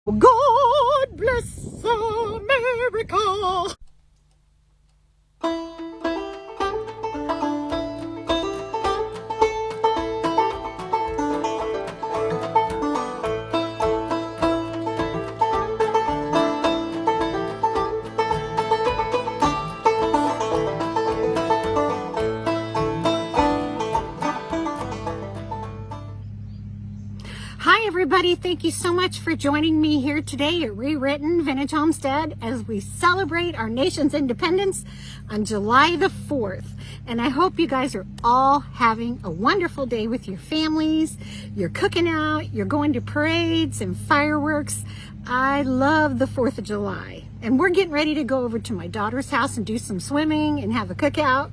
God bless America. Hi everybody, thank you so much for joining me here today at Rewritten Vintage Homestead as we celebrate our nation's independence on July the 4th. And I hope you guys are all having a wonderful day with your families. You're cooking out, you're going to parades and fireworks. I love the 4th of July. And we're getting ready to go over to my daughter's house and do some swimming and have a cookout.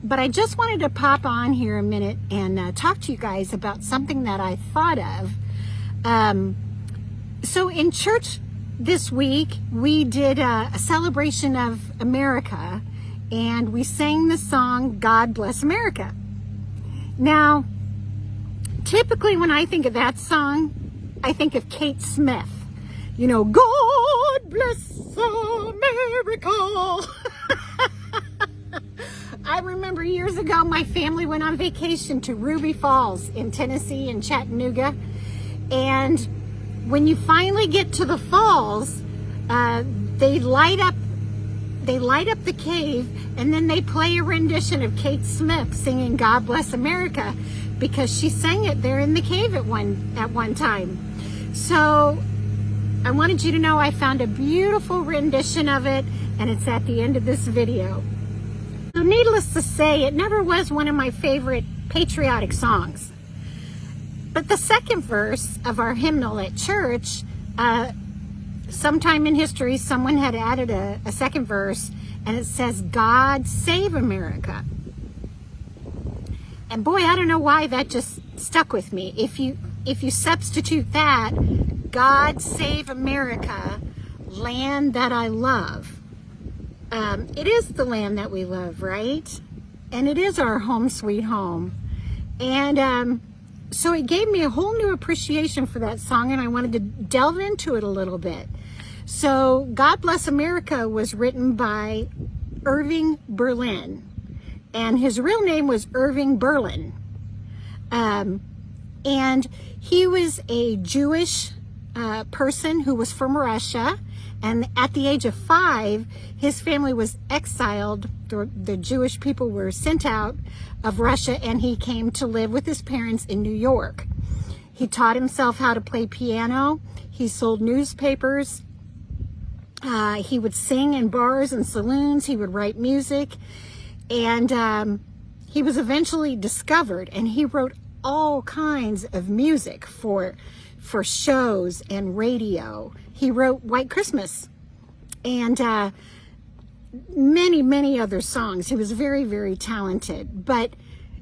But I just wanted to pop on here a minute and talk to you guys about something that I thought of. So in church this week, we did a celebration of America, and we sang the song, God Bless America. Now, typically when I think of that song, I think of Kate Smith. You know, God bless America. I remember years ago, my family went on vacation to Ruby Falls in Tennessee and Chattanooga. And when you finally get to the falls, they light up the cave, and then they play a rendition of Kate Smith singing God Bless America, because she sang it there in the cave at one time. So I wanted you to know I found a beautiful rendition of it, and it's at the end of this video. So needless to say, it never was one of my favorite patriotic songs. But the second verse of our hymnal at church, sometime in history, someone had added a second verse, and it says, God Save America. And boy, I don't know why that just stuck with me. If you substitute that, God Save America, land that I love. It is the land that we love, right? And it is our home sweet home. And so it gave me a whole new appreciation for that song, and I wanted to delve into it a little bit. So God Bless America was written by Irving Berlin, and his real name was Irving Berlin. And he was a Jewish person who was from Russia. And at the age of 5, his family was exiled. The Jewish people were sent out of Russia, and he came to live with his parents in New York. He taught himself how to play piano. He sold newspapers. He would sing in bars and saloons. He would write music. And he was eventually discovered, and he wrote all kinds of music for shows and radio. He wrote White Christmas and many, many other songs. He was very, very talented. But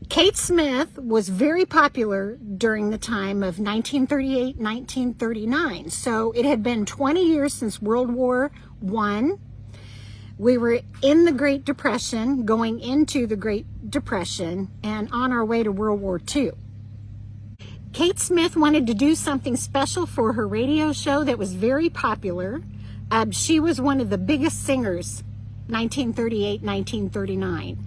Kate Smith was very popular during the time of 1938, 1939. So it had been 20 years since World War I. We were in the Great Depression, going into the Great Depression, and on our way to World War II. Kate Smith wanted to do something special for her radio show that was very popular. She was one of the biggest singers, 1938, 1939.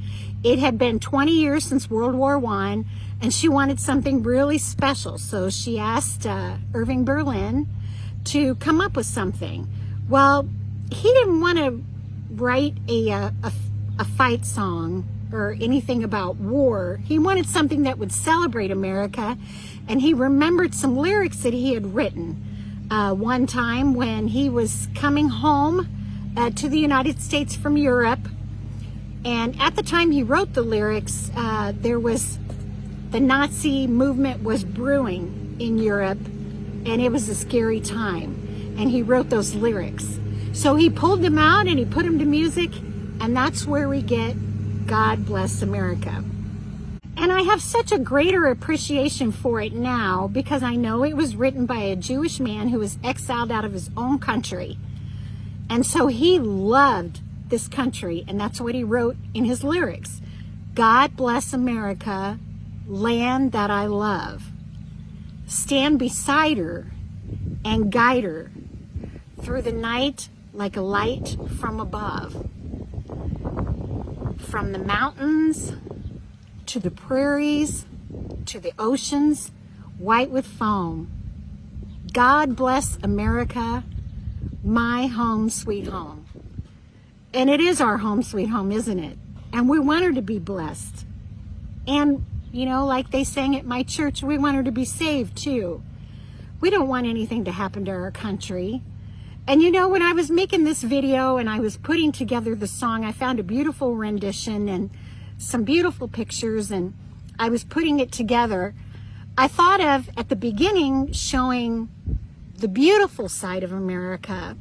It had been 20 years since World War I, and she wanted something really special. So she asked Irving Berlin to come up with something. Well, he didn't want to write a fight song or anything about war. He wanted something that would celebrate America. And he remembered some lyrics that he had written one time when he was coming home to the United States from Europe. And at the time he wrote the lyrics, the Nazi movement was brewing in Europe, and it was a scary time. And he wrote those lyrics. So he pulled them out and he put them to music, and that's where we get God Bless America. And I have such a greater appreciation for it now because I know it was written by a Jewish man who was exiled out of his own country. And so he loved this country, and that's what he wrote in his lyrics. God bless America, land that I love. Stand beside her, and guide her through the night like a light from above. From the mountains to the prairies to the oceans, white with foam. God bless America, my home sweet home. And it is our home sweet home, isn't it? And we want her to be blessed. And, you know, like they sang at my church, we want her to be saved too. We don't want anything to happen to our country. And you know, when I was making this video and I was putting together the song, I found a beautiful rendition and some beautiful pictures, and I was putting it together. I thought of, at the beginning, showing the beautiful side of America,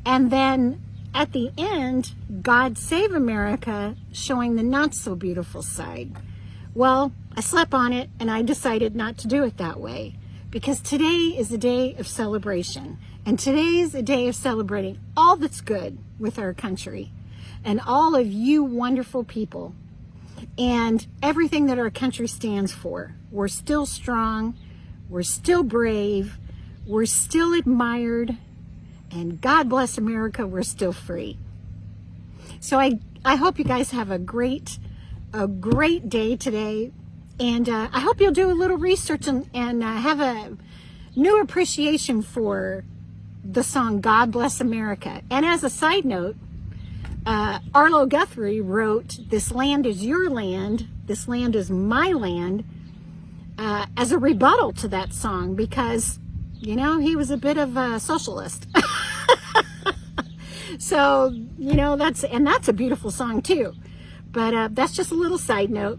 and then at the end, God Save America, showing the not so beautiful side. Well, I slept on it and I decided not to do it that way, because today is a day of celebration, and today is a day of celebrating all that's good with our country and all of you wonderful people and everything that our country stands for. We're still strong, we're still brave, we're still admired, and God bless America, we're still free. So I hope you guys have a great day today, and I hope you'll do a little research and have a new appreciation for the song God Bless America. And as a side note, Arlo Guthrie wrote "This land is your land, this land is my land," as a rebuttal to that song, because, you know, he was a bit of a socialist. So, you know, that's a beautiful song too. But that's just a little side note.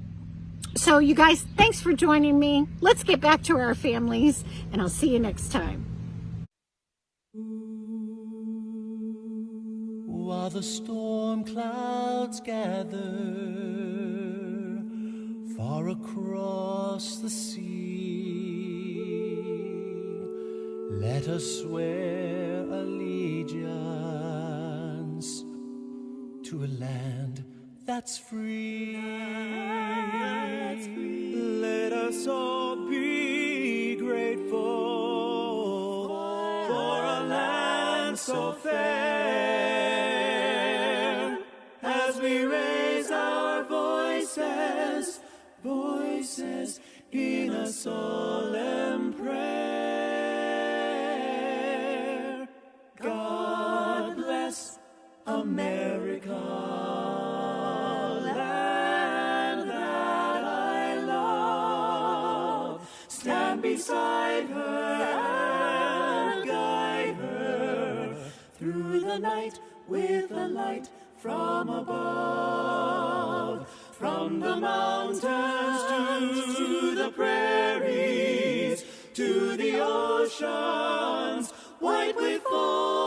So you guys, thanks for joining me. Let's get back to our families, and I'll see you next time. While the storm clouds gather far across the sea, let us swear allegiance to a land that's free. Let us all be grateful for a land so fair, as we raise our voices in a solemn prayer. God bless America, land that I love. Stand beside her and guide her through the night with a light from above. From the mountains to the prairies, to the oceans, white with foam.